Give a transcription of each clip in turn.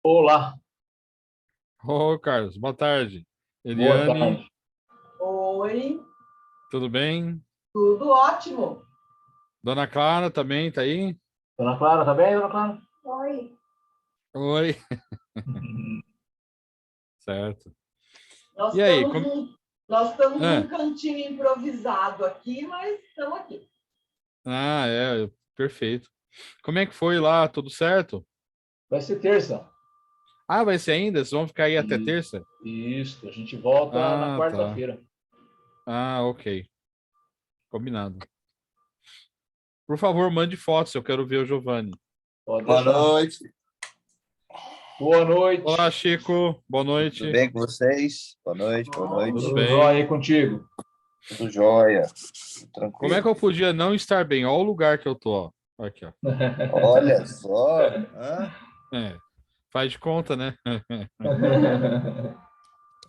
Olá, Ô, Carlos, boa tarde. boa Eliane, tarde. Oi, tudo bem? tudo ótimo. Dona Clara também tá aí? Dona Clara, tá bem, Dona Clara? Oi. Oi, certo. Nós E aí, estamos num, nós estamos num Ah, cantinho improvisado aqui, mas estamos aqui. perfeito. Como é que foi lá? Tudo certo? Vai ser terça. Ah, vai ser ainda? Vocês vão ficar aí até E- terça? Isso, a gente volta na Ah, tá. quarta-feira. Ah, ok. Combinado. Por favor, mande fotos, eu quero ver o Giovanni. Pode Boa deixar. noite, Boa Olá, noite. Chico. Boa tudo noite. bem com vocês? Boa noite, boa Tudo noite. Tudo jóia bem? aí contigo? Tudo jóia, tudo Como é que tranquilo. eu podia não estar bem? Olha o lugar que eu tô, ó. Aqui, ó. Olha só, hã? É, faz de conta, né?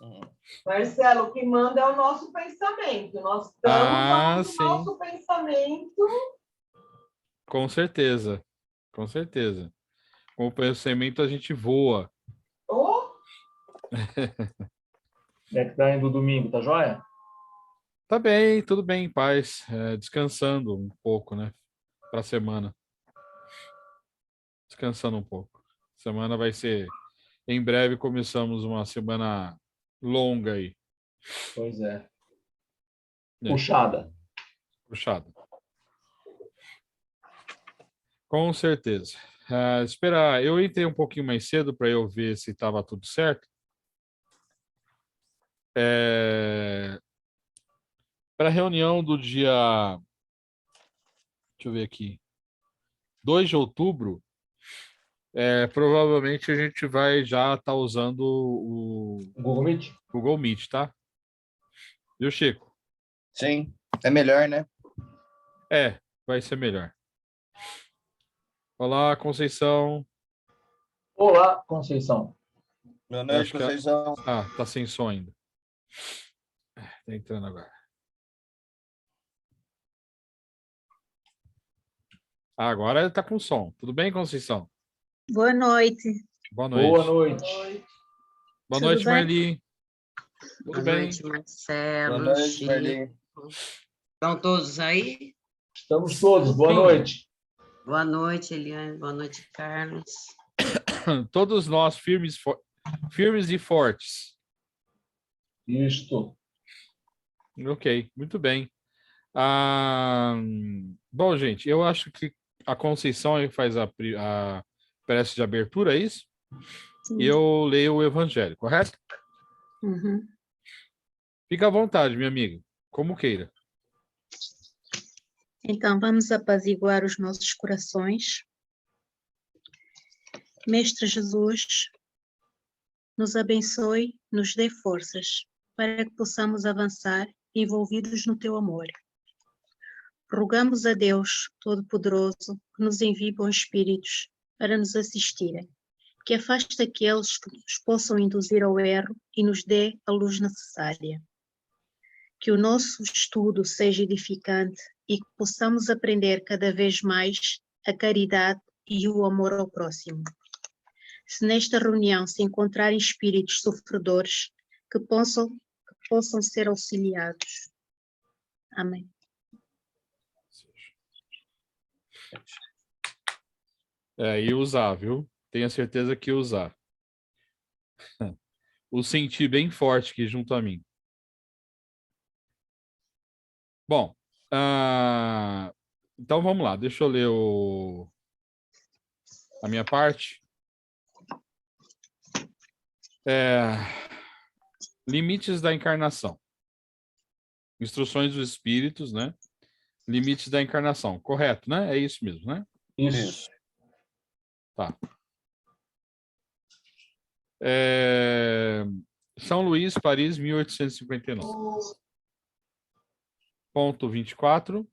Hum, Marcelo, o que manda é o nosso pensamento. Nós estamos Ah, onde o sim. nosso pensamento. Com certeza, com certeza. Com o pensamento a gente voa. Oh, Como é que tá indo domingo, tá jóia? Tá bem, tudo bem, em paz. Descansando um pouco, né? Pra semana. Descansando um pouco. Semana vai ser. Em breve começamos uma semana longa aí. Pois é. É, Puxada. puxada. Com certeza. Esperar. Eu entrei um pouquinho mais cedo para eu ver se estava tudo certo. Para a reunião do dia. Deixa eu ver aqui. 2 de outubro. Provavelmente a gente vai já estar usando o Google Meet? Google Meet, tá? Viu, Chico? Sim, é melhor, né? Vai ser melhor. Olá, Conceição. Olá, Conceição. Boa Eu noite, acho que. Conceição. Tá sem som ainda. Tá entrando agora. Agora tá com som. Tudo bem, Conceição? Boa noite, Boa Boa noite. boa noite. noite. Boa tudo noite, bem? Marli. Tudo Boa bem? noite, Boa Marcelo, noite, Chico. Marli. Estão todos aí? Estamos todos. Boa Sim. noite. Boa noite, Eliane. Boa noite, Carlos. Todos nós firmes e fortes. Isto. Ok, muito bem. Ah, bom, gente, eu acho que a Conceição faz a prece de abertura, é isso? E Sim. eu leio o Evangelho, correto? Uhum. Fica à vontade, minha amiga, como queira. Então, vamos apaziguar os nossos corações. Mestre Jesus, nos abençoe, nos dê forças, para que possamos avançar envolvidos no teu amor. Rogamos a Deus Todo-Poderoso que nos envie bons espíritos para nos assistirem, que afaste aqueles que nos possam induzir ao erro e nos dê a luz necessária. Que o nosso estudo seja edificante e que possamos aprender cada vez mais a caridade e o amor ao próximo. Se nesta reunião se encontrarem espíritos sofredores, que possam ser auxiliados. Amém. E usar, viu? Tenha certeza que usar. O senti bem forte aqui junto a mim. Bom, então vamos lá, deixa eu ler a minha parte. Limites da encarnação. Instruções dos espíritos, né? Limites da encarnação. Correto, né? É isso mesmo, né? Isso. Tá. São Luís, Paris, 1859. Ponto 24.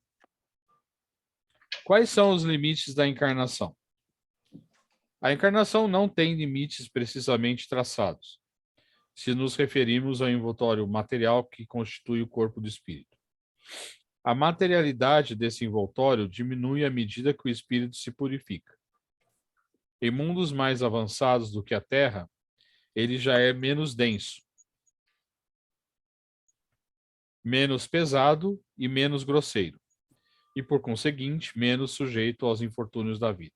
Quais são os limites da encarnação? A encarnação não tem limites precisamente traçados, se nos referimos ao envoltório material que constitui o corpo do espírito. A materialidade desse envoltório diminui à medida que o espírito se purifica. Em mundos mais avançados do que a Terra, ele já é menos denso, menos pesado e menos grosseiro, e por conseguinte, menos sujeito aos infortúnios da vida.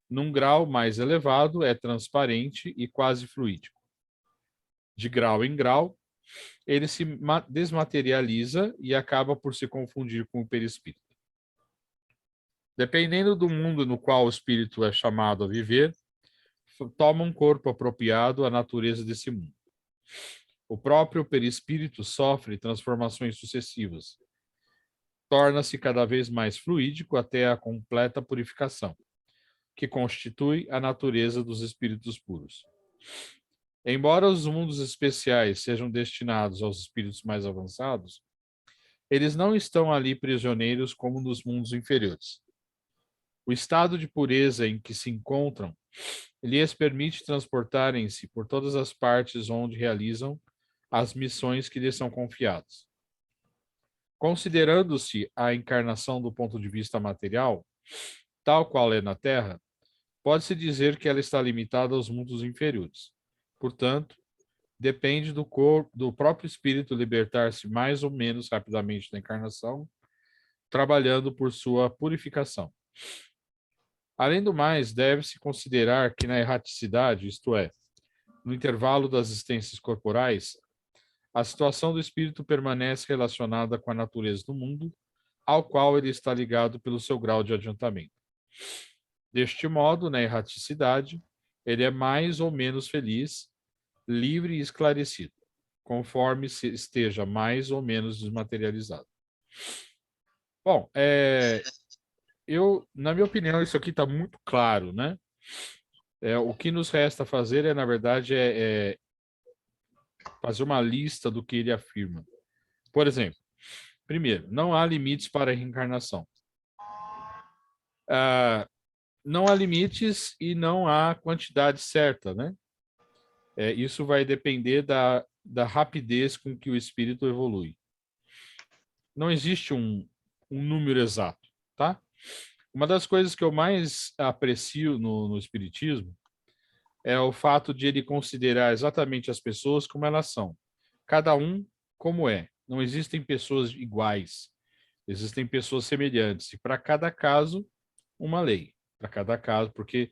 Num grau mais elevado, é transparente e quase fluídico. De grau em grau, ele se desmaterializa e acaba por se confundir com o perispírito. Dependendo do mundo no qual o espírito é chamado a viver, toma um corpo apropriado à natureza desse mundo. O próprio perispírito sofre transformações sucessivas. Torna-se cada vez mais fluídico até a completa purificação, que constitui a natureza dos espíritos puros. Embora os mundos especiais sejam destinados aos espíritos mais avançados, eles não estão ali prisioneiros como nos mundos inferiores. O estado de pureza em que se encontram lhes permite transportarem-se por todas as partes onde realizam as missões que lhes são confiadas. Considerando-se a encarnação do ponto de vista material, tal qual é na Terra, pode-se dizer que ela está limitada aos mundos inferiores. Portanto, depende do próprio espírito libertar-se mais ou menos rapidamente da encarnação, trabalhando por sua purificação. Além do mais, deve-se considerar que na erraticidade, isto é, no intervalo das existências corporais, a situação do espírito permanece relacionada com a natureza do mundo, ao qual ele está ligado pelo seu grau de adiantamento. Deste modo, na erraticidade, ele é mais ou menos feliz, livre e esclarecido, conforme se esteja mais ou menos desmaterializado. Bom, na minha opinião, isso aqui está muito claro, né? O que nos resta fazer na verdade, fazer uma lista do que ele afirma. Por exemplo, primeiro, não há limites para a reencarnação. Não há limites e não há quantidade certa, né? Isso vai depender da rapidez com que o espírito evolui. Não existe um número exato, tá? Uma das coisas que eu mais aprecio no espiritismo é o fato de ele considerar exatamente as pessoas como elas são. Cada um como é. Não existem pessoas iguais. Existem pessoas semelhantes. E para cada caso, uma lei. Para cada caso, porque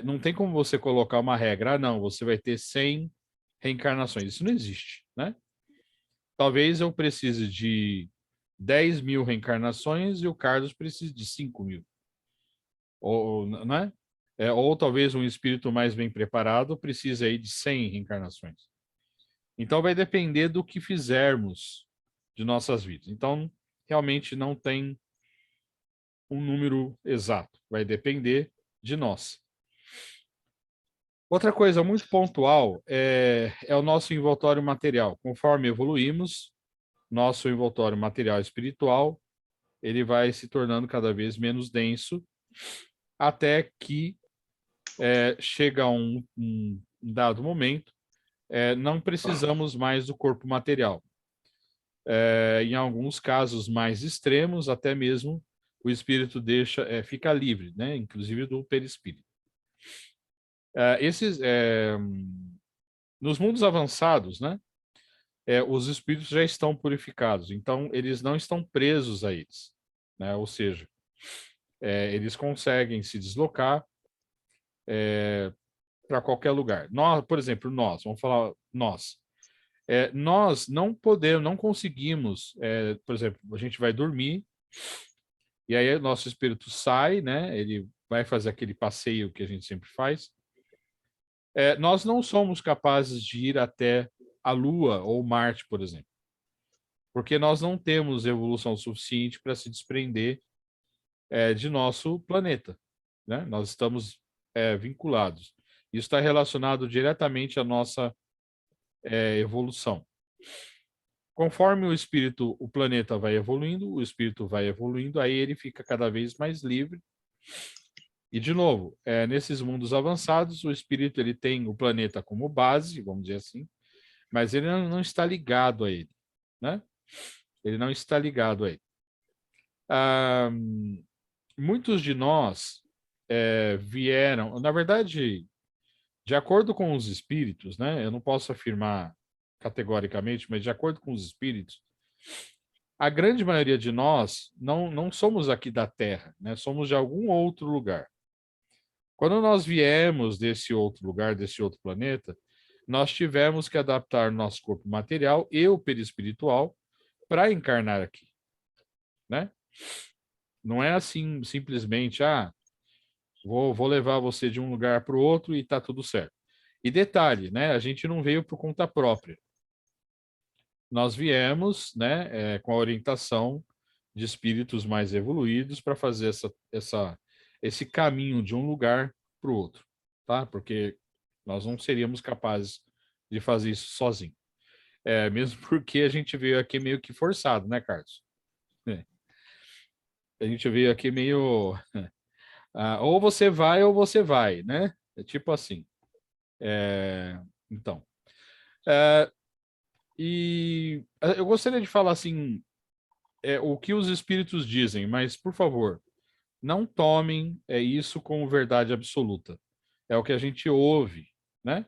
não tem como você colocar uma regra. Não, você vai ter 100 reencarnações. Isso não existe, né? Talvez eu precise de 10 mil reencarnações e o Carlos precise de 5 mil. Ou, né? Ou talvez um espírito mais bem preparado precise aí de 100 reencarnações. Então vai depender do que fizermos de nossas vidas. Então, realmente não tem um número exato. Vai depender de nós. Outra coisa muito pontual é o nosso envoltório material. Conforme evoluímos, nosso envoltório material espiritual, ele vai se tornando cada vez menos denso, até que chega um dado momento, não precisamos mais do corpo material. Em alguns casos mais extremos, até mesmo o espírito fica livre, né? Inclusive do perispírito. Nos mundos avançados, né? Os espíritos já estão purificados, então eles não estão presos a eles, né? Ou seja, eles conseguem se deslocar para qualquer lugar. Nós, por exemplo, vamos falar nós. Nós não podemos, não conseguimos, por exemplo, a gente vai dormir e aí nosso espírito sai, né? Ele vai fazer aquele passeio que a gente sempre faz. Nós não somos capazes de ir até a Lua ou Marte, por exemplo, porque nós não temos evolução suficiente para se desprender de nosso planeta, né? Nós estamos vinculados. Isso está relacionado diretamente à nossa evolução. Conforme o planeta vai evoluindo, o espírito vai evoluindo, aí ele fica cada vez mais livre. E, de novo, nesses mundos avançados, o espírito ele tem o planeta como base, vamos dizer assim, mas ele não está ligado a ele, né? Ele não está ligado a ele. Muitos de nós vieram, na verdade, de acordo com os espíritos, né? Eu não posso afirmar categoricamente, mas de acordo com os espíritos, a grande maioria de nós não somos aqui da Terra, né? Somos de algum outro lugar. Quando nós viemos desse outro lugar, desse outro planeta, nós tivemos que adaptar nosso corpo material e o perispiritual para encarnar aqui, né? Não é assim simplesmente, vou levar você de um lugar para o outro e está tudo certo. E detalhe, né? A gente não veio por conta própria. Nós viemos, né, com a orientação de espíritos mais evoluídos para fazer esse caminho de um lugar para o outro, tá? Porque nós não seríamos capazes de fazer isso sozinho. Mesmo porque a gente veio aqui meio que forçado, né, Carlos? A gente veio aqui meio... ou você vai ou você vai, né? É tipo assim. Então. E eu gostaria de falar assim, o que os espíritos dizem, mas, por favor, não tomem isso como verdade absoluta. É o que a gente ouve, né?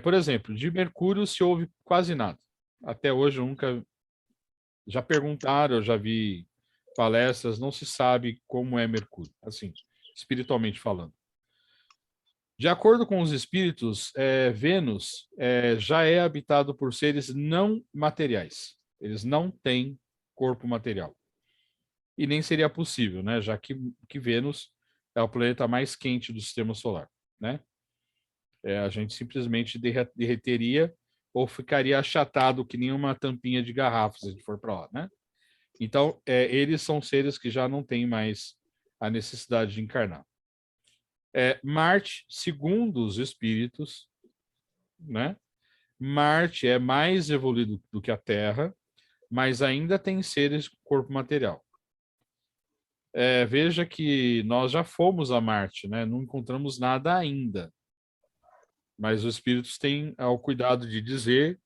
Por exemplo, de Mercúrio se ouve quase nada. Até hoje eu nunca... Já perguntaram, eu já vi palestras, não se sabe como é Mercúrio, assim, espiritualmente falando. De acordo com os espíritos, Vênus já é habitado por seres não materiais. Eles não têm corpo material. E nem seria possível, né? Já que Vênus é o planeta mais quente do sistema solar, né? A gente simplesmente derreteria ou ficaria achatado que nem uma tampinha de garrafa se a gente for para lá, né? Então, eles são seres que já não têm mais a necessidade de encarnar. Marte, segundo os espíritos, né? Marte é mais evoluído do que a Terra, mas ainda tem seres com corpo material. Veja que nós já fomos a Marte, né? Não encontramos nada ainda. Mas os espíritos têm o cuidado de dizer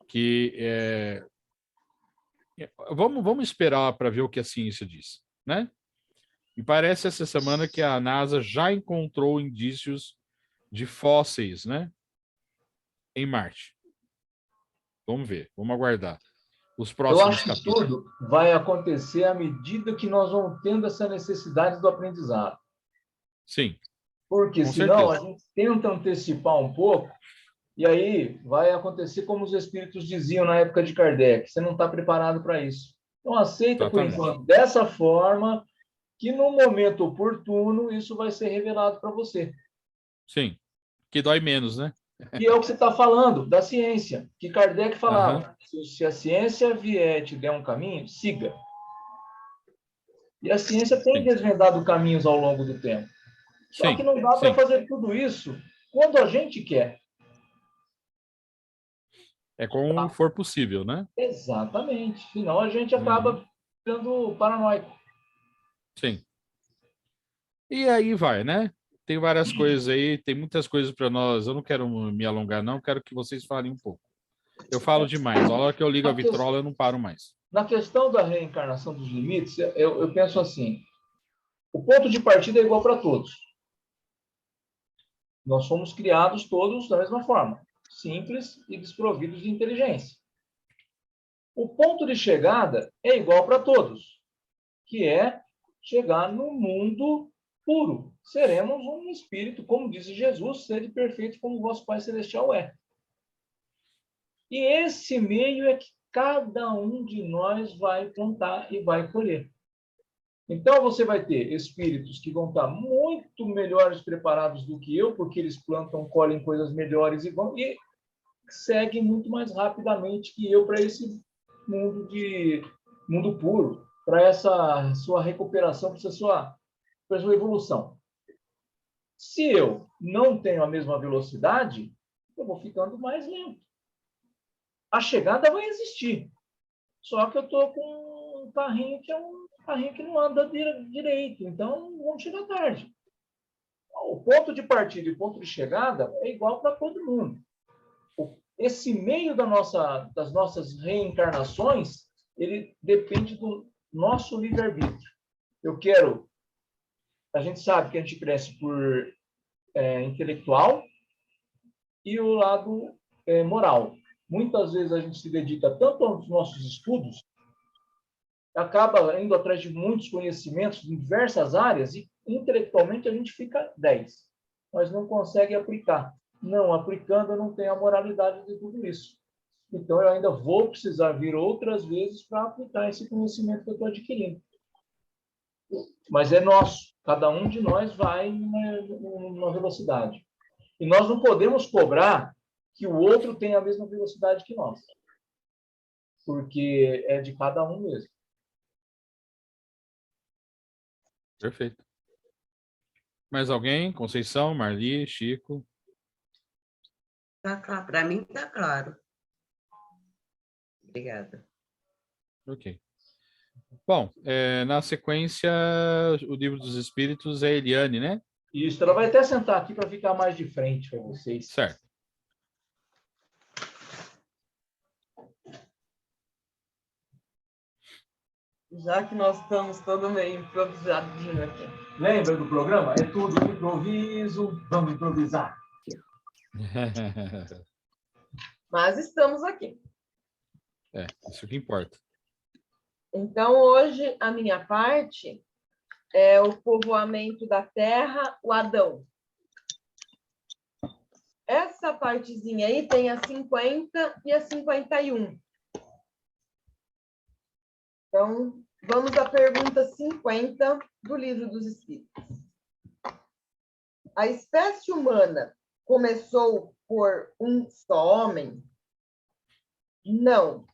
que... Vamos esperar para ver o que a ciência diz, né? E parece essa semana que a NASA já encontrou indícios de fósseis, né? Em Marte. Vamos ver, vamos aguardar os Eu próximos acho que capítulos. tudo vai acontecer à medida que nós vamos tendo essa necessidade do aprendizado. Sim, Porque com senão a certeza. gente tenta antecipar um pouco e aí vai acontecer como os espíritos diziam na época de Kardec, você não está preparado para isso. Então aceita por Exatamente. enquanto dessa forma que no momento oportuno isso vai ser revelado para você. Sim, que dói menos, né? E é o que você está falando, da ciência, que Kardec falava, Aham. se a ciência vier e te der um caminho, siga. E a ciência tem Sim, desvendado caminhos ao longo do tempo. Só que sim, não dá para sim. fazer tudo isso quando a gente quer. É como for possível, né? Exatamente. Senão a gente acaba Uhum. ficando paranoico. Sim. E aí vai, né? Tem várias coisas aí, tem muitas coisas para nós. Eu não quero me alongar, não. Quero que vocês falem um pouco. Eu falo demais. A hora que eu ligo a vitrola, eu não paro mais. Na questão da reencarnação dos limites, eu penso assim, o ponto de partida é igual para todos. Nós fomos criados todos da mesma forma, simples e desprovidos de inteligência. O ponto de chegada é igual para todos, que é chegar no mundo puro. Seremos um espírito, como disse Jesus, sede perfeito como vosso Pai Celestial é. E esse meio é que cada um de nós vai plantar e vai colher. Então, você vai ter espíritos que vão estar muito melhores preparados do que eu, porque eles plantam, colhem coisas melhores e seguem muito mais rapidamente que eu para esse mundo puro, para essa sua recuperação, para essa sua evolução. Se eu não tenho a mesma velocidade, eu vou ficando mais lento. A chegada vai existir, só que eu estou com um carrinho que é um carrinho que não anda direito, então vamos chegar tarde. O ponto de partida e o ponto de chegada é igual para todo mundo. Esse meio das nossas reencarnações, ele depende do nosso livre-arbítrio. Eu quero a gente sabe que a gente cresce por intelectual e o lado moral. Muitas vezes a gente se dedica tanto aos nossos estudos, acaba indo atrás de muitos conhecimentos em diversas áreas e intelectualmente a gente fica 10, mas não consegue aplicar. Não aplicando, eu não tenho a moralidade de tudo isso. Então, eu ainda vou precisar vir outras vezes para aplicar esse conhecimento que eu estou adquirindo. Mas é nosso. Cada um de nós vai numa velocidade. E nós não podemos cobrar que o outro tenha a mesma velocidade que nós. Porque é de cada um mesmo. Perfeito. Mais alguém? Conceição, Marli, Chico? Tá claro. Para mim está claro. Obrigada. Ok. Bom, na sequência, o Livro dos Espíritos é Eliane, né? Isso, ela vai até sentar aqui para ficar mais de frente para vocês. Certo. Já que nós estamos todo meio improvisadinho aqui. Lembra do programa? É tudo improviso, vamos improvisar. Mas estamos aqui. Isso que importa. Então, hoje, a minha parte é o povoamento da terra, o Adão. Essa partezinha aí tem a 50 e a 51. Então, vamos à pergunta 50 do Livro dos Espíritos. A espécie humana começou por um só homem? Não.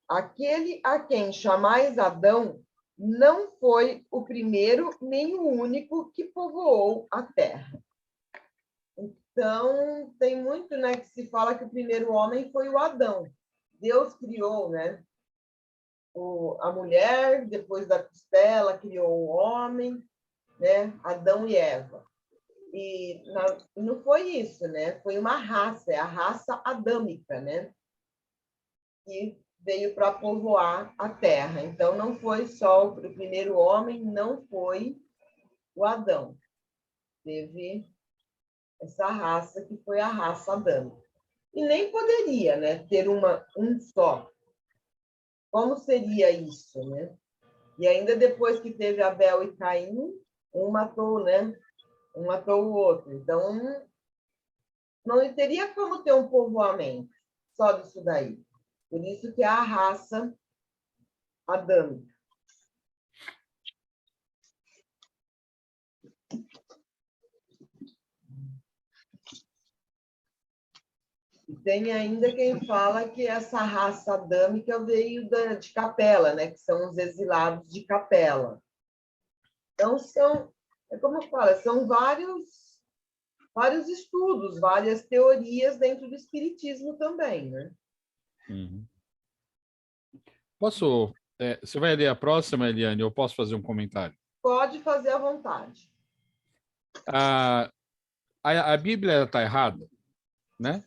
Aquele a quem chamais Adão não foi o primeiro nem o único que povoou a terra. Então, tem muito, né, que se fala que o primeiro homem foi o Adão. Deus criou, né, a mulher, depois da costela criou o homem, né, Adão e Eva. E não foi isso, né? Foi uma raça, é a raça adâmica, né? Que veio para povoar a terra. Então, não foi só o primeiro homem, não foi o Adão. Teve essa raça que foi a raça adâmica. E nem poderia, né, ter um só. Como seria isso, né? E ainda depois que teve Abel e Caim, um matou, né? Um matou o outro. Então, não teria como ter um povoamento só disso daí. Por isso que é a raça adâmica. E tem ainda quem fala que essa raça adâmica veio de Capela, né? Que são os exilados de Capela. Então, como eu falo, são vários estudos, várias teorias dentro do espiritismo também, né? Uhum. Você vai ler a próxima, Eliane, ou posso fazer um comentário? Pode fazer à vontade. A Bíblia está errada, né?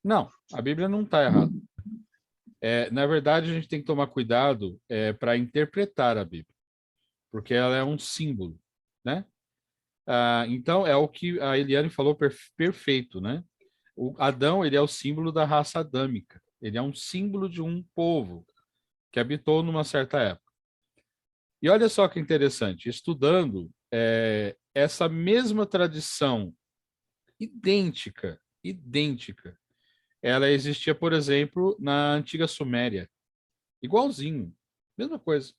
Não, a Bíblia não está errada. Na verdade, a gente tem que tomar cuidado para interpretar a Bíblia, porque ela é um símbolo, né? Então, é o que a Eliane falou perfeito, né? O Adão, ele é o símbolo da raça adâmica. Ele é um símbolo de um povo que habitou numa certa época. E olha só que interessante, estudando essa mesma tradição idêntica, ela existia, por exemplo, na antiga Suméria. Igualzinho, mesma coisa.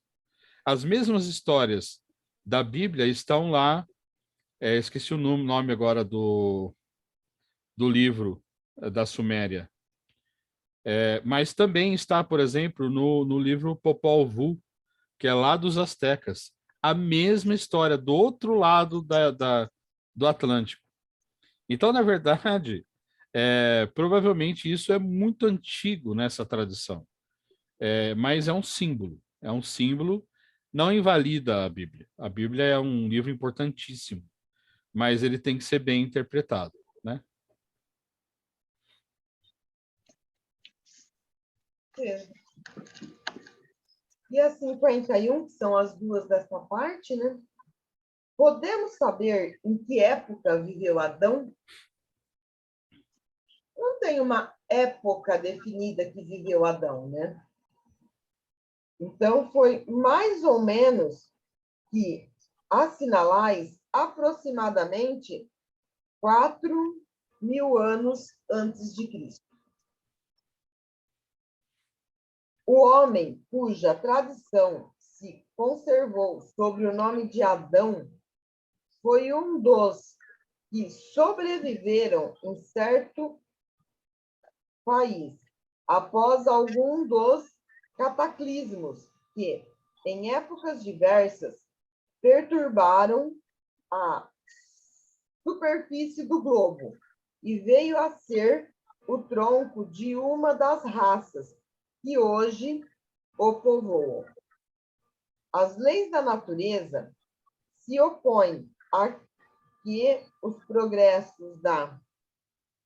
As mesmas histórias da Bíblia estão lá, esqueci o nome agora do livro da Suméria, mas também está, por exemplo, no livro Popol Vuh, que é lá dos astecas. A mesma história, do outro lado do Atlântico. Então, na verdade, provavelmente isso é muito antigo nessa tradição. Mas é um símbolo. É um símbolo, não invalida a Bíblia. A Bíblia é um livro importantíssimo, mas ele tem que ser bem interpretado, né? E a 51, que são as duas dessa parte, né? Podemos saber em que época viveu Adão? Não tem uma época definida que viveu Adão, né? Então, foi mais ou menos que assinalais aproximadamente 4.000 anos antes de Cristo. O homem cuja tradição se conservou sob o nome de Adão foi um dos que sobreviveram em certo país após algum dos cataclismos que, em épocas diversas, perturbaram a superfície do globo e veio a ser o tronco de uma das raças que hoje o povoam. As leis da natureza se opõem a que os progressos da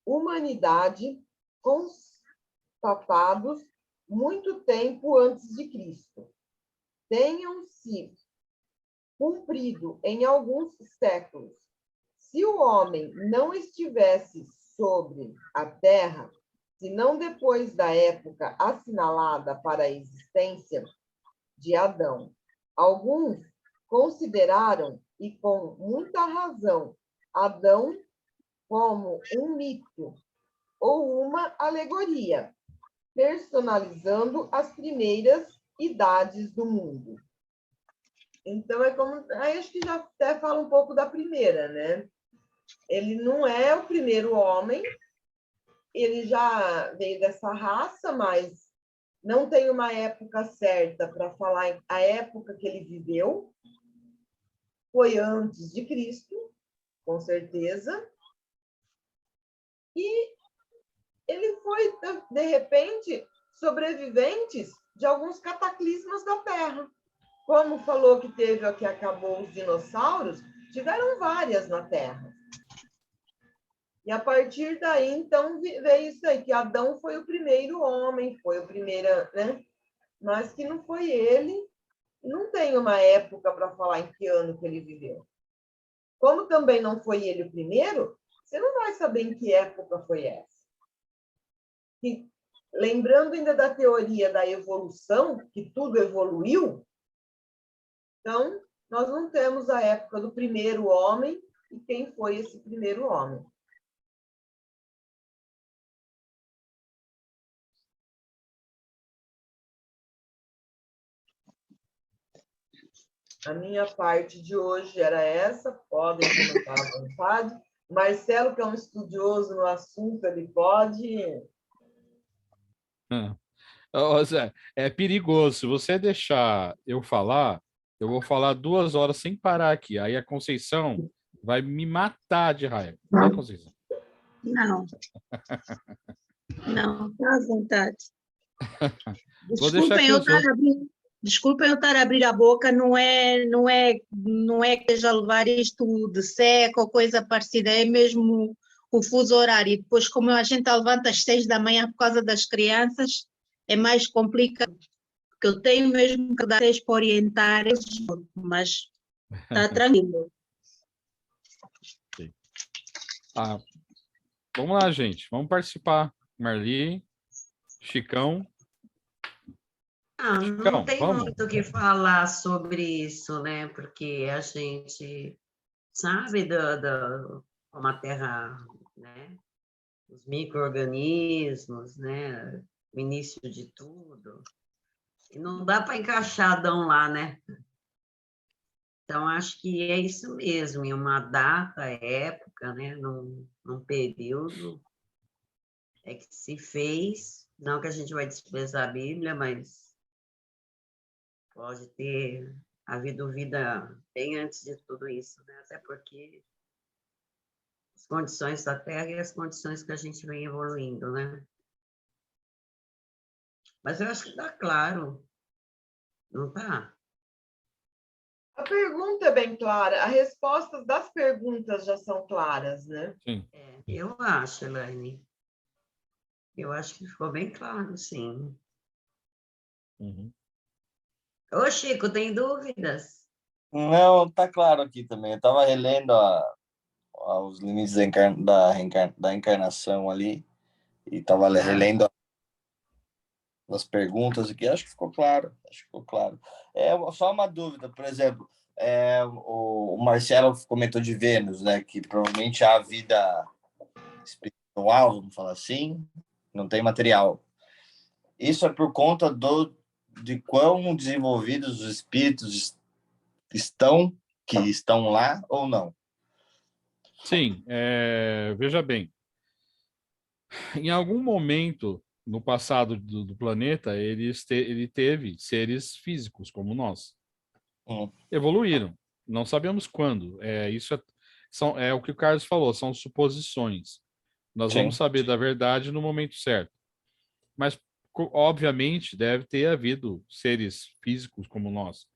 humanidade constatados muito tempo antes de Cristo tenham se cumprido em alguns séculos. Se o homem não estivesse sobre a terra, senão depois da época assinalada para a existência de Adão, alguns consideraram, e com muita razão, Adão como um mito ou uma alegoria, personalizando as primeiras idades do mundo. Então, é como. Aí acho que já até fala um pouco da primeira, né? Ele não é o primeiro homem, ele já veio dessa raça, mas não tem uma época certa para falar a época que ele viveu. Foi antes de Cristo, com certeza. E ele foi, de repente, sobreviventes de alguns cataclismas da Terra. Como falou que teve a que acabou os dinossauros, tiveram várias na Terra. E a partir daí, então, veio isso aí, que Adão foi o primeiro homem, foi o primeiro, né? Mas que não foi ele, não tem uma época para falar em que ano que ele viveu. Como também não foi ele o primeiro, você não vai saber em que época foi essa. E, lembrando ainda da teoria da evolução, que tudo evoluiu, então, nós não temos a época do primeiro homem e quem foi esse primeiro homem. A minha parte de hoje era essa, podem comentar à vontade. Marcelo, que é um estudioso no assunto, ele pode... Ô, Zé, é perigoso. Se você deixar eu falar, eu vou falar 2 horas sem parar aqui. Aí a Conceição vai me matar de raiva. Vai, Conceição. Não. Não, tá à vontade. Vou deixar aqui os outros. Desculpem eu estar a abrir a boca, não é que esteja a levar isto de seca ou coisa parecida, é mesmo o fuso horário. E depois, como a gente levanta às 6 da manhã por causa das crianças, é mais complicado, porque eu tenho mesmo que dar 6 para orientar eles, mas está tranquilo. Vamos lá, gente. Vamos participar. Marli, Chicão. Não tem vamos. muito o que falar sobre isso, né? Porque a gente sabe como a Terra, né? Os micro-organismos, né? O início de tudo. E não dá para encaixar Adão lá, né? Então, acho que é isso mesmo, em uma data, época, né? Num período é que se fez, não que a gente vai desprezar a Bíblia, mas pode ter havido vida bem antes de tudo isso, né? Até porque as condições da Terra e as condições que a gente vem evoluindo, né? Mas eu acho que está claro, não está? A pergunta é bem clara, as respostas das perguntas já são claras, né? Sim. Eu acho, Elaine. Eu acho que ficou bem claro, sim. Uhum. Ô, Chico, tem dúvidas? Não, tá claro aqui também. Eu estava relendo os limites da encarnação ali e estava relendo as perguntas aqui. Acho que ficou claro. Acho que ficou claro. É só uma dúvida, por exemplo, o Marcelo comentou de Vênus, né? Que provavelmente há vida espiritual, vamos falar assim, não tem material. Isso é por conta de quão desenvolvidos os espíritos que estão lá ou não. Sim, veja bem, em algum momento no passado do planeta, ele teve seres físicos como nós. Evoluíram. Não sabemos quando. É o que o Carlos falou, são suposições. Nós vamos Sim. saber da verdade no momento certo. Mas, obviamente, deve ter havido seres físicos como nós.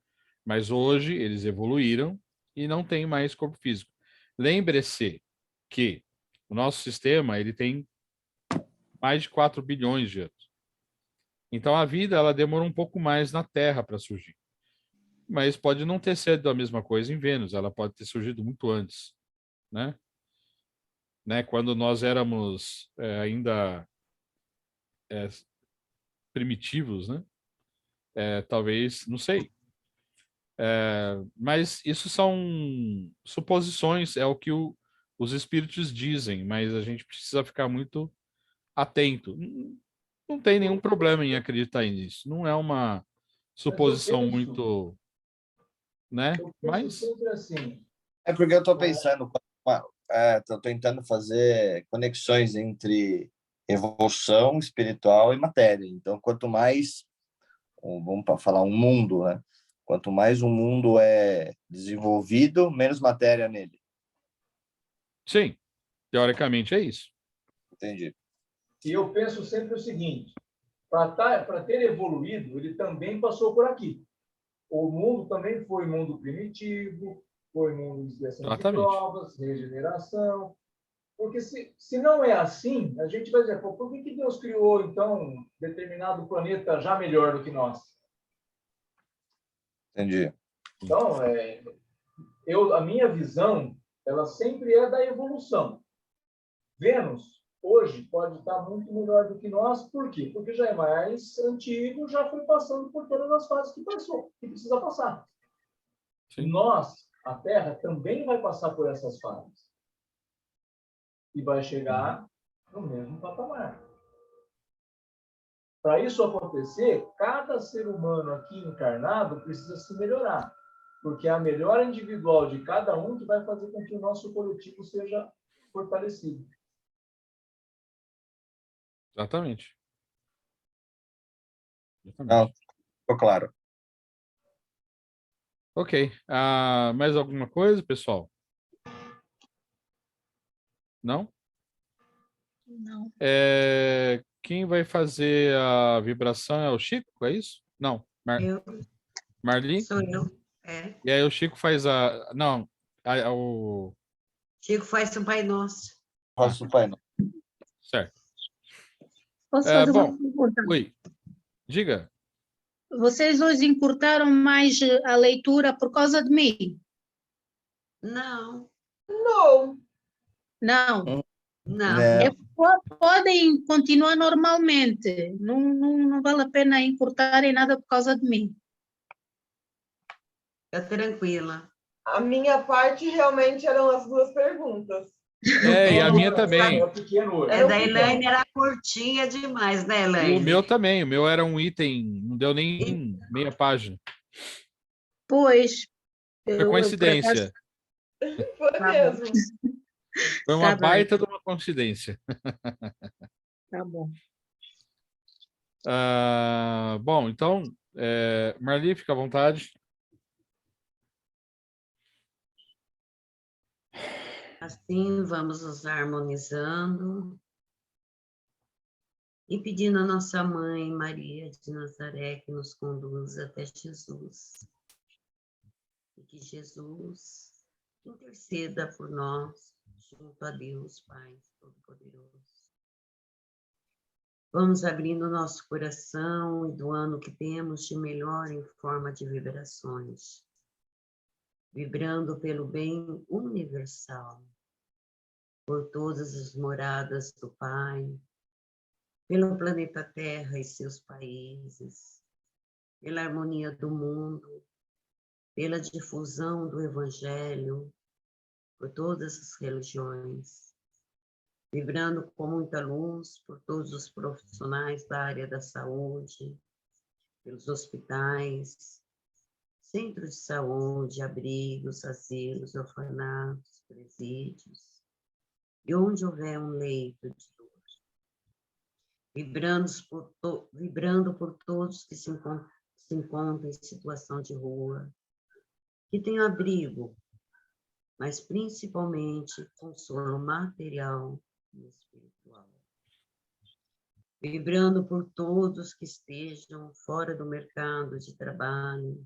Mas hoje eles evoluíram e não tem mais corpo físico. Lembre-se que o nosso sistema ele tem mais de 4 bilhões de anos. Então a vida ela demora um pouco mais na Terra para surgir. Mas pode não ter sido a mesma coisa em Vênus, ela pode ter surgido muito antes, né? Quando nós éramos ainda primitivos, né? Talvez, não sei. Mas isso são suposições, é o que os espíritos dizem, mas a gente precisa ficar muito atento. Não tem nenhum problema em acreditar nisso. Não é uma suposição muito, né? Eu penso Mas sempre assim. É porque eu estou pensando, estou tentando fazer conexões entre evolução espiritual e matéria. Então, quanto mais, vamos falar um mundo, né? Quanto mais um mundo é desenvolvido, menos matéria nele. sim, teoricamente é isso. Entendi. E eu penso sempre o seguinte: para ter evoluído, ele também passou por aqui. O mundo também foi mundo primitivo, foi mundo de expiação de Exatamente. provas, regeneração. Porque se não é assim, a gente vai dizer, pô, por que Deus criou, então, determinado planeta já melhor do que nós? Entendi. Então, a minha visão, ela sempre é da evolução. Vênus, hoje, pode estar muito melhor do que nós. Por quê? Porque já é mais antigo, já foi passando por todas as fases que passou, que precisa passar. Sim. Nós, a Terra, também vai passar por essas fases. E vai chegar no mesmo patamar. Para isso acontecer, cada ser humano aqui encarnado precisa se melhorar. Porque é a melhora individual de cada um que vai fazer com que o nosso coletivo seja fortalecido. Exatamente. Não, ficou claro. Ok. Mais alguma coisa, pessoal? Não? Não. Quem vai fazer a vibração é o Chico, é isso? Não. Marli? Sou eu. É. E aí o Chico faz a. Não. O. Chico faz o Pai Nosso. Faço o Pai Nosso. Certo. Posso fazer Bom, uma pergunta? oi. Diga. Vocês hoje encurtaram mais a leitura por causa de mim? Não, Não. Não. não. É, podem continuar normalmente. Não vale a pena encurtarem nada por causa de mim. Fica tranquila. A minha parte realmente eram as duas perguntas. E a minha também. É pequeno hoje. A da Elaine era curtinha demais, né, E Elaine? o meu também. O meu era um item, não deu nem meia página. Pois. Foi coincidência. Foi Tá mesmo. Foi uma Tá bem. baita de uma coincidência. Tá bom. Bom, então, Marli, fica à vontade. Assim, vamos nos harmonizando e pedindo a nossa mãe, Maria de Nazaré, que nos conduza até Jesus. E que Jesus interceda por nós, junto a Deus, Pai Todo-Poderoso. Vamos abrindo nosso coração e doando o que temos de melhor em forma de vibrações. vibrando pelo bem universal, por todas as moradas do Pai, pelo planeta Terra e seus países, pela harmonia do mundo, pela difusão do Evangelho, por todas as religiões, vibrando com muita luz por todos os profissionais da área da saúde, pelos hospitais, centros de saúde, abrigos, asilos, orfanatos, presídios, e onde houver um leito de dor, vibrando por todos que se encontram em situação de rua, que tenham abrigo, mas principalmente consolo material e espiritual. Vibrando por todos que estejam fora do mercado de trabalho,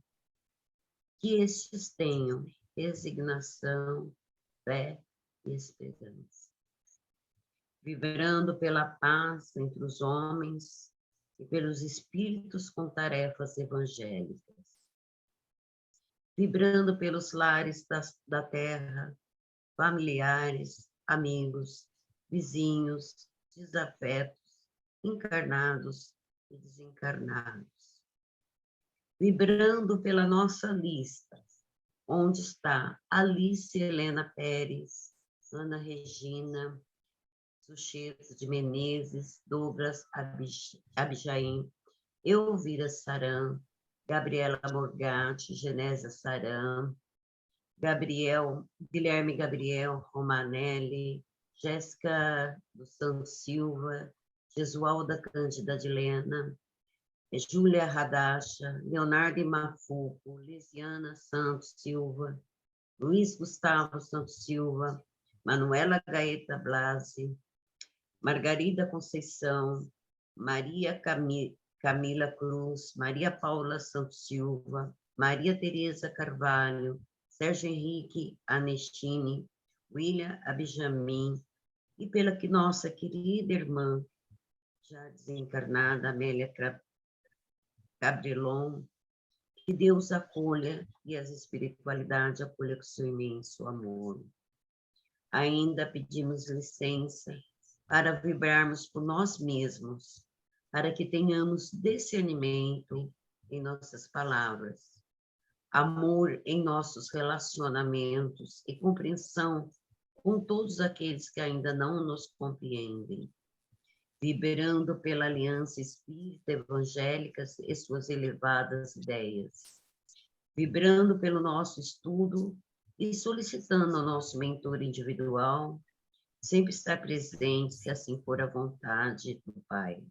que estes tenham resignação, fé e esperança. Vibrando pela paz entre os homens e pelos espíritos com tarefas evangélicas. Vibrando pelos lares da terra, familiares, amigos, vizinhos, desafetos, encarnados e desencarnados. Vibrando pela nossa lista, onde está Alice Helena Pérez, Ana Regina, Sucheta de Menezes, Douglas Abijaim, Elvira Saran, Gabriela Morgatti, Genésia Saran, Guilherme Gabriel Romanelli, Jéssica dos Santos Silva, Jesualda Cândida Dilena, Júlia Radasha, Leonardo Mafuco, Lisiana Santos Silva, Luiz Gustavo Santos Silva, Manuela Gaeta Blasi, Margarida Conceição, Maria Camila Cruz, Maria Paula Santos Silva, Maria Tereza Carvalho, Sérgio Henrique Anestini, William Abijamin, e pela que nossa querida irmã, já desencarnada, Amélia Cabrelon, que Deus acolha e as espiritualidades acolha com seu imenso amor. Ainda pedimos licença para vibrarmos por nós mesmos, para que tenhamos discernimento em nossas palavras, amor em nossos relacionamentos e compreensão com todos aqueles que ainda não nos compreendem, vibrando pela aliança espírita evangélica e suas elevadas ideias, vibrando pelo nosso estudo e solicitando ao nosso mentor individual sempre estar presente, se assim for a vontade do Pai.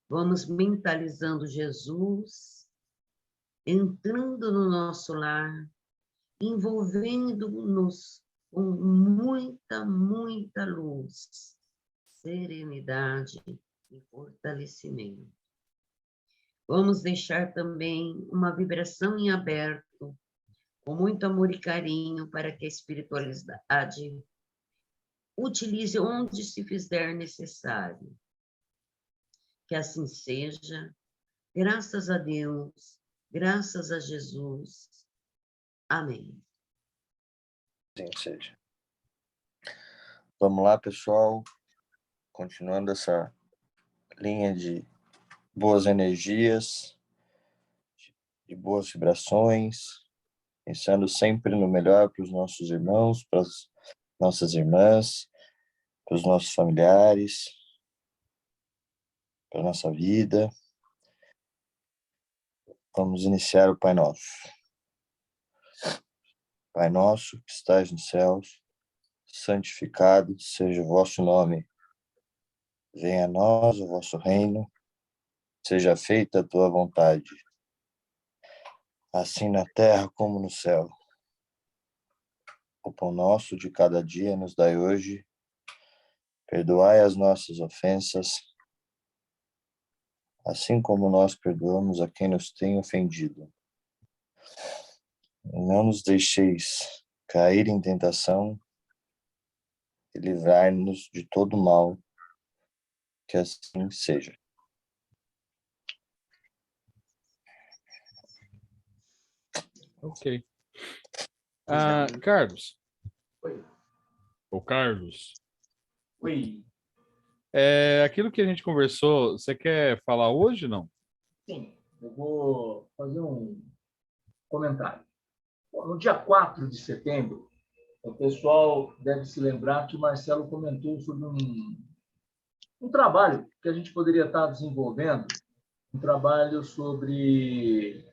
Vamos mentalizando Jesus, entrando no nosso lar, envolvendo-nos com muita, muita luz, serenidade e fortalecimento. Vamos deixar também uma vibração em aberto, com muito amor e carinho, para que a espiritualidade utilize onde se fizer necessário. Que assim seja, graças a Deus, graças a Jesus. Amém. Assim seja. Vamos lá, pessoal. Continuando essa linha de boas energias, de boas vibrações, pensando sempre no melhor para os nossos irmãos, para as nossas irmãs, para os nossos familiares, para a nossa vida. Vamos iniciar o Pai Nosso. Pai nosso que estais nos céus, santificado seja o vosso nome. Venha a nós o vosso reino, seja feita a tua vontade, assim na terra como no céu. O pão nosso de cada dia nos dai hoje, perdoai as nossas ofensas, assim como nós perdoamos a quem nos tem ofendido. Não nos deixeis cair em tentação e livrai-nos de todo mal, que assim seja. Ok. Carlos. Oi. Ô, Carlos. Oi. Aquilo que a gente conversou, você quer falar hoje, não? Sim, eu vou fazer um comentário. No dia 4 de setembro, o pessoal deve se lembrar que o Marcelo comentou sobre um trabalho que a gente poderia estar desenvolvendo, um trabalho sobre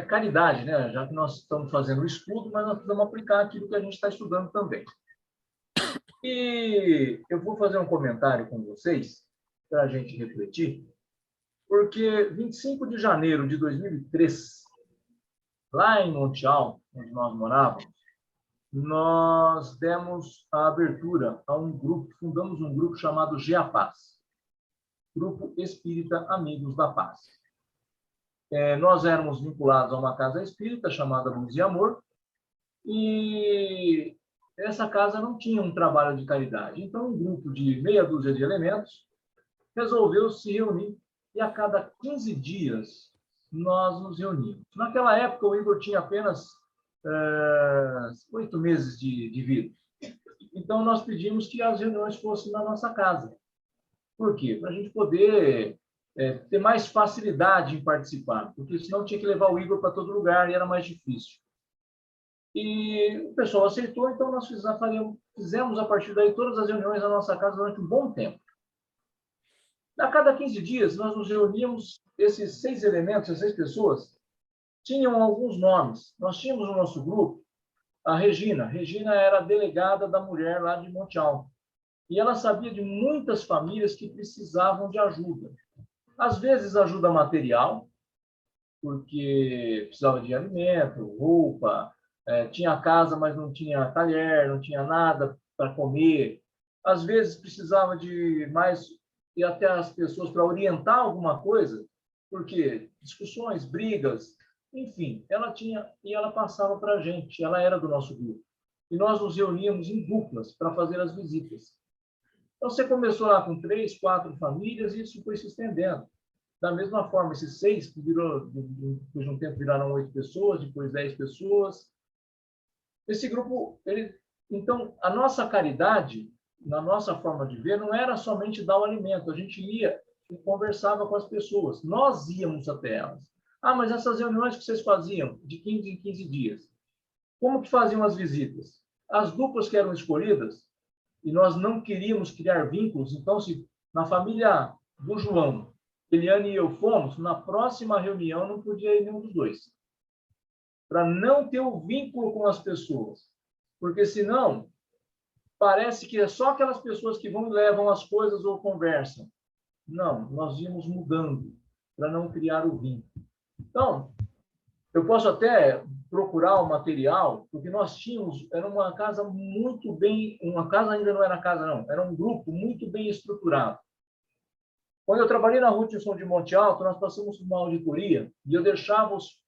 caridade, né? Já que nós estamos fazendo o estudo, mas nós precisamos aplicar aquilo que a gente está estudando também. E eu vou fazer um comentário com vocês, para a gente refletir, porque 25 de janeiro de 2003, lá em Monte Alto, onde nós morávamos, nós demos a abertura a um grupo, fundamos um grupo chamado GEAPAZ, Grupo Espírita Amigos da Paz. Nós éramos vinculados a uma casa espírita chamada Luz e Amor, e essa casa não tinha um trabalho de caridade. Então, um grupo de meia dúzia de elementos resolveu se reunir, e a cada 15 dias nós nos reuníamos. Naquela época, o Igor tinha apenas 8 meses de vida. Então, nós pedimos que as reuniões fossem na nossa casa. Por quê? Para a gente poder ter mais facilidade em participar, porque senão tinha que levar o Igor para todo lugar e era mais difícil. E o pessoal aceitou, então nós fizemos a partir daí todas as reuniões na nossa casa durante um bom tempo. A cada 15 dias, nós nos reuníamos, esses 6 elementos, essas 6 pessoas, tinham alguns nomes. Nós tínhamos no nosso grupo a Regina. Regina era a delegada da mulher lá de Monte Alto. E ela sabia de muitas famílias que precisavam de ajuda. Às vezes, ajuda material, porque precisava de alimento, roupa, tinha casa, mas não tinha talher, não tinha nada para comer. Às vezes, precisava de mais, e até as pessoas para orientar alguma coisa, porque discussões, brigas, enfim, ela tinha, e ela passava para a gente, ela era do nosso grupo. E nós nos reuníamos em duplas para fazer as visitas. Então, você começou lá com 3, 4 famílias e isso foi se estendendo. Da mesma forma, esses 6, que depois de um tempo viraram 8 pessoas, depois 10 pessoas. Esse grupo, então, a nossa caridade, na nossa forma de ver, não era somente dar o alimento. A gente ia e conversava com as pessoas. Nós íamos até elas. Mas essas reuniões que vocês faziam, de 15 em 15 dias, como que faziam as visitas? As duplas que eram escolhidas, e nós não queríamos criar vínculos, então, se na família do João, Eliane e eu fomos, na próxima reunião não podia ir nenhum dos dois. Para não ter o vínculo com as pessoas. Porque, senão, parece que é só aquelas pessoas que vão e levam as coisas ou conversam. Não, nós íamos mudando para não criar o vínculo. Então, eu posso até procurar o material, porque nós tínhamos, era uma casa muito bem, uma casa ainda não era casa, não, era um grupo muito bem estruturado. Quando eu trabalhei na Hutchinson de Monte Alto, nós passamos por uma auditoria e eu deixava os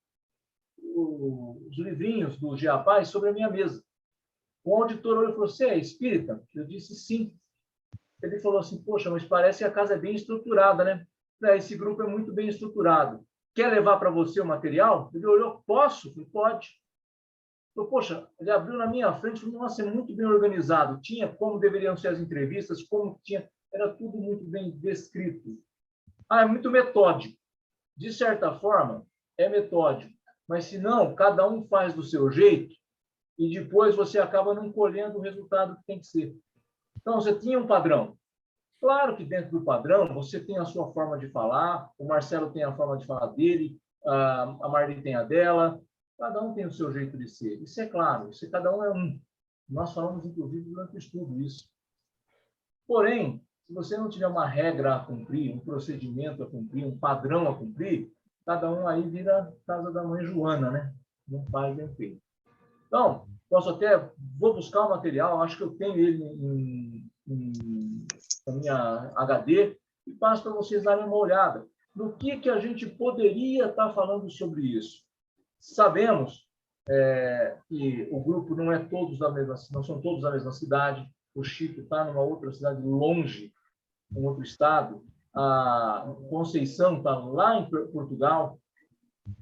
livrinhos do GEAPAZ sobre a minha mesa. O auditor olhou e falou: "Você é espírita?" Eu disse sim. Ele falou assim: "Poxa, mas parece que a casa é bem estruturada, né? Esse grupo é muito bem estruturado. Quer levar para você o material?" Ele olhou: "Posso?" Eu falei: "Pode." Então, poxa, ele abriu na minha frente e falou: "Nossa, é muito bem organizado. Tinha como deveriam ser as entrevistas, como tinha, era tudo muito bem descrito." É muito metódico. De certa forma, é metódico. Mas, se não, cada um faz do seu jeito e depois você acaba não colhendo o resultado que tem que ser. Então, você tinha um padrão. Claro que dentro do padrão você tem a sua forma de falar, o Marcelo tem a forma de falar dele, a Marli tem a dela, cada um tem o seu jeito de ser. Isso é claro, isso, cada um é um. Nós falamos, inclusive, durante o estudo isso. Porém, se você não tiver uma regra a cumprir, um procedimento a cumprir, um padrão a cumprir, cada um aí vira casa da mãe Joana, né? Não faz bem feito. Então, vou buscar o material, acho que eu tenho ele na minha HD, e passo para vocês darem uma olhada no que a gente poderia estar falando sobre isso. Sabemos que o grupo não é todos da mesma, não são todos da mesma cidade. O Chico está numa outra cidade longe, em outro estado. A Conceição está lá em Portugal.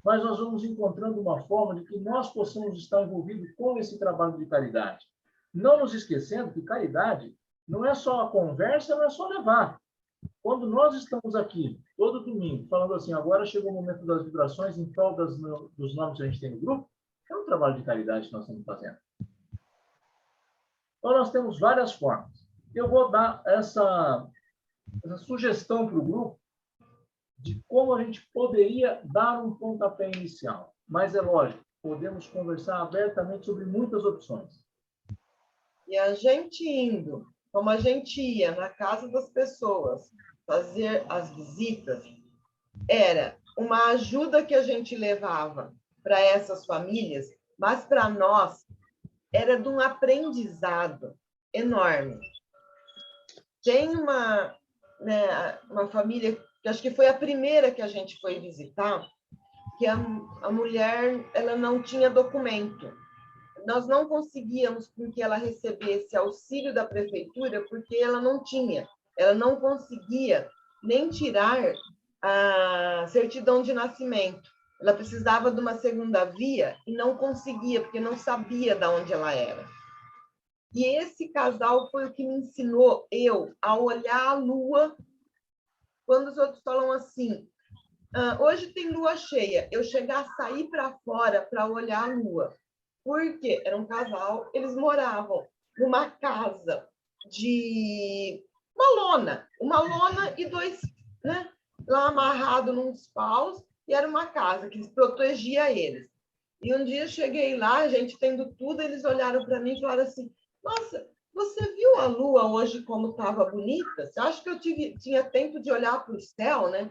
mas nós vamos encontrando uma forma de que nós possamos estar envolvidos com esse trabalho de caridade. Não nos esquecendo que caridade não é só a conversa, não é só levar. Quando nós estamos aqui, todo domingo, falando assim, agora chegou o momento das vibrações em prol dos nomes que a gente tem no grupo, é um trabalho de caridade que nós estamos fazendo. Então, nós temos várias formas. Eu vou dar essa sugestão para o grupo de como a gente poderia dar um pontapé inicial. Mas é lógico, podemos conversar abertamente sobre muitas opções. E a gente indo, como a gente ia na casa das pessoas, fazer as visitas, era uma ajuda que a gente levava para essas famílias, mas para nós era de um aprendizado enorme. Tem uma família, que acho que foi a primeira que a gente foi visitar, que a mulher ela não tinha documento. Nós não conseguíamos com que ela recebesse auxílio da prefeitura, porque ela não tinha. Ela não conseguia nem tirar a certidão de nascimento. Ela precisava de uma segunda via e não conseguia, porque não sabia de onde ela era. E esse casal foi o que me ensinou a olhar a lua. Quando os outros falam assim, hoje tem lua cheia, eu chegar a sair para fora para olhar a lua. Porque era um casal, eles moravam numa casa de uma lona e dois, né, lá amarrado nos paus, e era uma casa que protegia eles. E um dia eu cheguei lá, a gente tendo tudo, eles olharam para mim e falaram assim, nossa, você viu a lua hoje como estava bonita? Você acha que eu tinha tempo de olhar para o céu, né?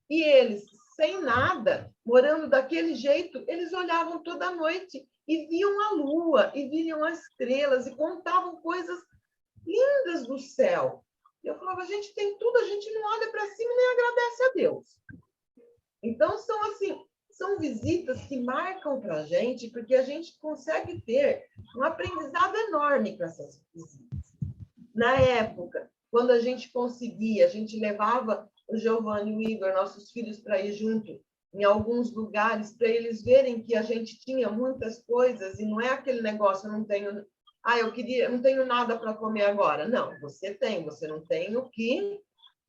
E eles, sem nada, morando daquele jeito, eles olhavam toda noite e viam a lua, e viam as estrelas, e contavam coisas lindas do céu. E eu falava, a gente tem tudo, a gente não olha para cima e nem agradece a Deus. Então, são visitas que marcam para a gente, porque a gente consegue ter um aprendizado enorme com essas visitas. Na época, quando a gente conseguia, a gente levava o Giovanni e o Igor, nossos filhos, para ir junto em alguns lugares, para eles verem que a gente tinha muitas coisas, e não é aquele negócio, eu não tenho nada para comer agora. Não, você tem, você não tem o que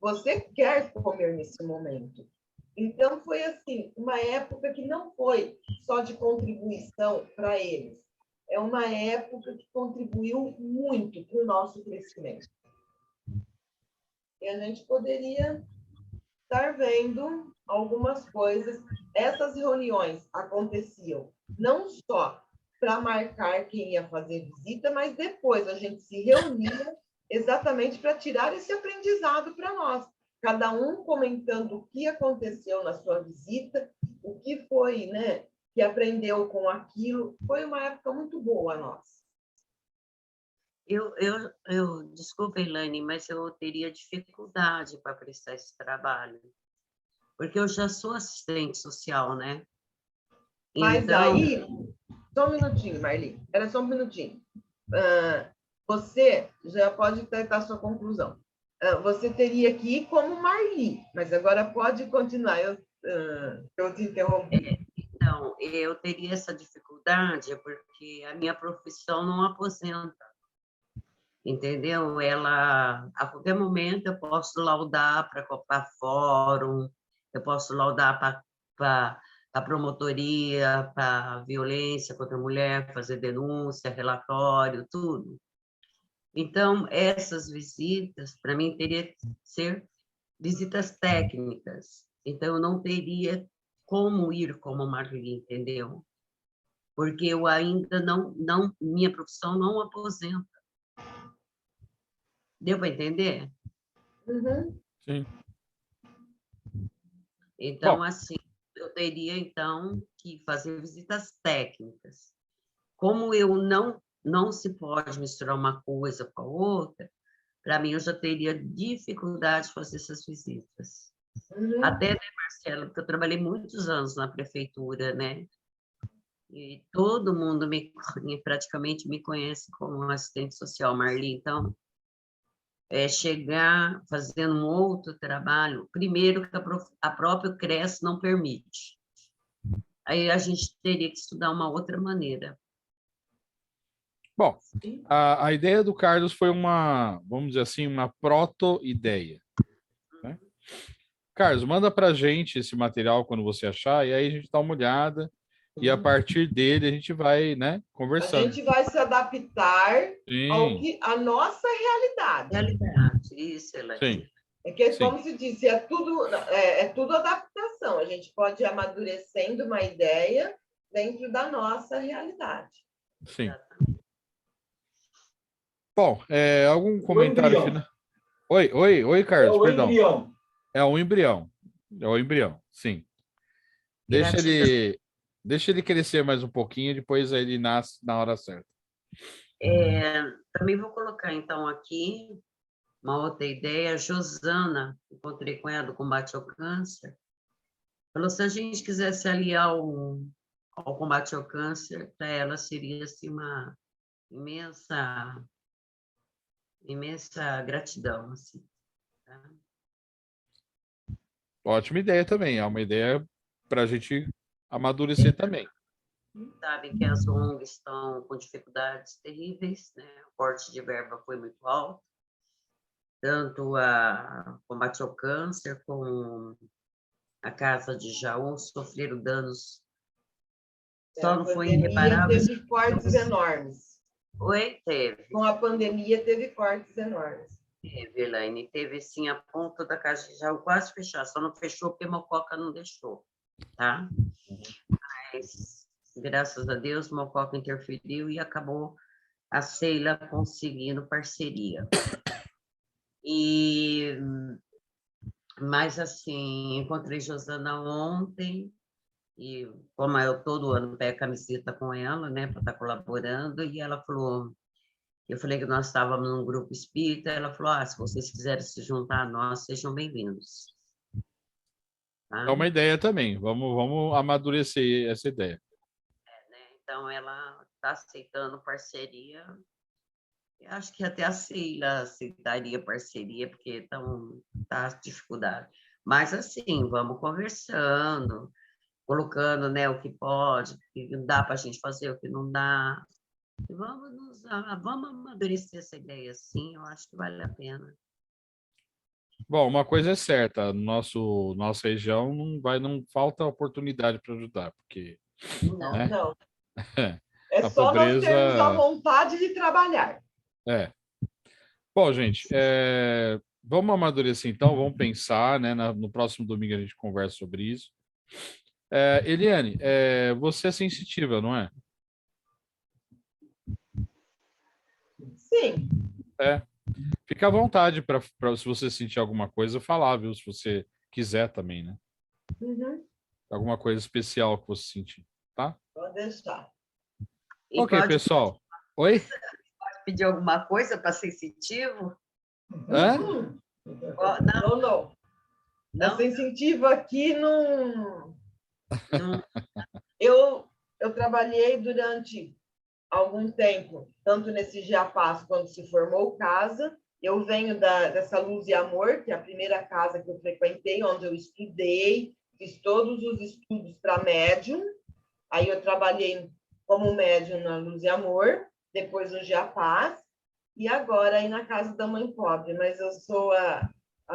você quer comer nesse momento. Então, foi assim, uma época que não foi só de contribuição para eles, é uma época que contribuiu muito para o nosso crescimento. E a gente poderia estar vendo algumas coisas. Essas reuniões aconteciam não só para marcar quem ia fazer visita, mas depois a gente se reunia exatamente para tirar esse aprendizado para nós. Cada um comentando o que aconteceu na sua visita, o que foi, né, que aprendeu com aquilo. Foi uma época muito boa a nós. Desculpa, Elaine, mas eu teria dificuldade para prestar esse trabalho, porque eu já sou assistente social, né? Mas então... aí, só um minutinho, Marli, era só um minutinho. Você já pode tentar a sua conclusão. Você teria que ir como Marli, mas agora pode continuar, eu te interrompi. Então, eu teria essa dificuldade porque a minha profissão não aposenta. Entendeu? A qualquer momento, eu posso laudar para fórum, eu posso laudar para a promotoria, para violência contra a mulher, fazer denúncia, relatório, tudo. Então, essas visitas, para mim, teriam que ser visitas técnicas. Então, eu não teria como ir como Marli, entendeu? Porque eu ainda minha profissão não aposenta. Deu para entender? Uhum. Sim. Então, Bom, assim, eu teria, então, que fazer visitas técnicas. Como eu não se pode misturar uma coisa com a outra, para mim, eu já teria dificuldade de fazer essas visitas. Uhum. Até, né, Marcelo, porque eu trabalhei muitos anos na prefeitura, né? E todo mundo praticamente me conhece como assistente social, Marli. Então, chegar fazendo um outro trabalho, primeiro que a própria CRES não permite. aí a gente teria que estudar uma outra maneira. Bom, a ideia do Carlos foi uma, vamos dizer assim, uma proto-ideia, né? Carlos, manda para a gente esse material quando você achar, e aí a gente dá uma olhada, e a partir dele a gente vai, né, A conversando. gente vai se adaptar ao Sim, que a nossa realidade. Realidade, isso, Elaine. sim, É que, sim. como se disse, é tudo adaptação. A gente pode ir amadurecendo uma ideia dentro da nossa realidade. sim. Bom, algum comentário embrião. final? Oi, É Carlos, o perdão. embrião. É um embrião. É o embrião, sim. Deixa ele crescer mais um pouquinho, depois ele nasce na hora certa. Também vou colocar, então, aqui uma outra ideia. Josana, encontrei com ela do combate ao câncer, falou: se a gente quisesse aliar ao combate ao câncer, para ela seria assim, uma imensa gratidão. Assim, tá? Ótima ideia também. É uma ideia para a gente amadurecer também. Sabem que as ONGs estão com dificuldades terríveis, né? O corte de verba foi muito alto, tanto a combate ao câncer como a Casa de Jaú sofreram danos, só não foi irreparáveis. Teve cortes enormes. Oi, teve. Com a pandemia, teve cortes enormes. Teve, Elaine, teve sim a ponta da Casa de Jaú quase fechar, só não fechou porque Mococa não deixou, tá? Mas, graças a Deus, Mococa interferiu e acabou a Sheila conseguindo parceria. Mas, assim, encontrei Josana ontem, e como eu todo ano pego camiseta com ela, né, para estar colaborando, e ela falou, eu falei que nós estávamos num grupo espírita, ela falou: se vocês quiserem se juntar a nós, sejam bem-vindos. Tá? É uma ideia também. Vamos amadurecer essa ideia. Né? Então, ela está aceitando parceria. Eu acho que até a Sheila aceitaria parceria, porque tá dificuldade. Mas, assim, vamos conversando, colocando, né, o que pode, o que dá para a gente fazer, o que não dá. E vamos amadurecer essa ideia, sim, eu acho que vale a pena. Bom, uma coisa é certa, nossa região não falta oportunidade para ajudar, porque Não, né? Não. É É a só pobreza... nós termos a vontade de trabalhar. Bom, gente, vamos amadurecer então, vamos pensar, né? No próximo domingo a gente conversa sobre isso. Eliane, você é sensitiva, não é? Sim. Fica à vontade para se você sentir alguma coisa, falar, viu? Se você quiser também, né? Uhum. Alguma coisa especial que você sentir, tá? Pode deixar. E Ok, pode pessoal. Oi? pedir alguma coisa para sensitivo? Hã? Não. A sensitiva aqui não. Eu trabalhei durante algum tempo, tanto nesse Giapaz, quando se formou casa. Eu venho dessa Luz e Amor, que é a primeira casa que eu frequentei, onde eu estudei, fiz todos os estudos para médium. Aí eu trabalhei como médium na Luz e Amor, depois no Giapaz, e agora aí na Casa da Mãe Pobre. Mas eu sou a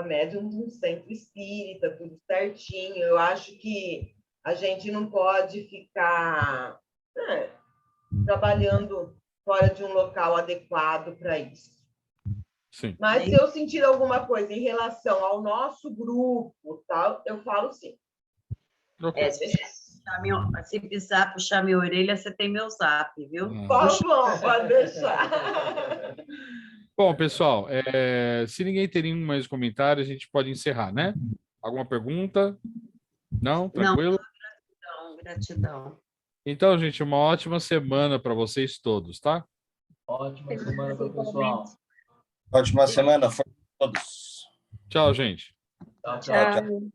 médium de um centro espírita, tudo certinho. Eu acho que a gente não pode ficar trabalhando fora de um local adequado para isso. Sim. Mas se eu sentir alguma coisa em relação ao nosso grupo, tal, eu falo sim. Okay. Se precisar puxar minha orelha, você tem meu zap, viu? Pode deixar. Bom, pessoal, se ninguém tem nenhum mais comentário, a gente pode encerrar, né? Alguma pergunta? Não? Tranquilo? Não, gratidão. Então, gente, uma ótima semana para vocês todos, tá? Ótima semana para o pessoal. Ótima semana, for todos. Tchau, gente. Tchau. Tchau.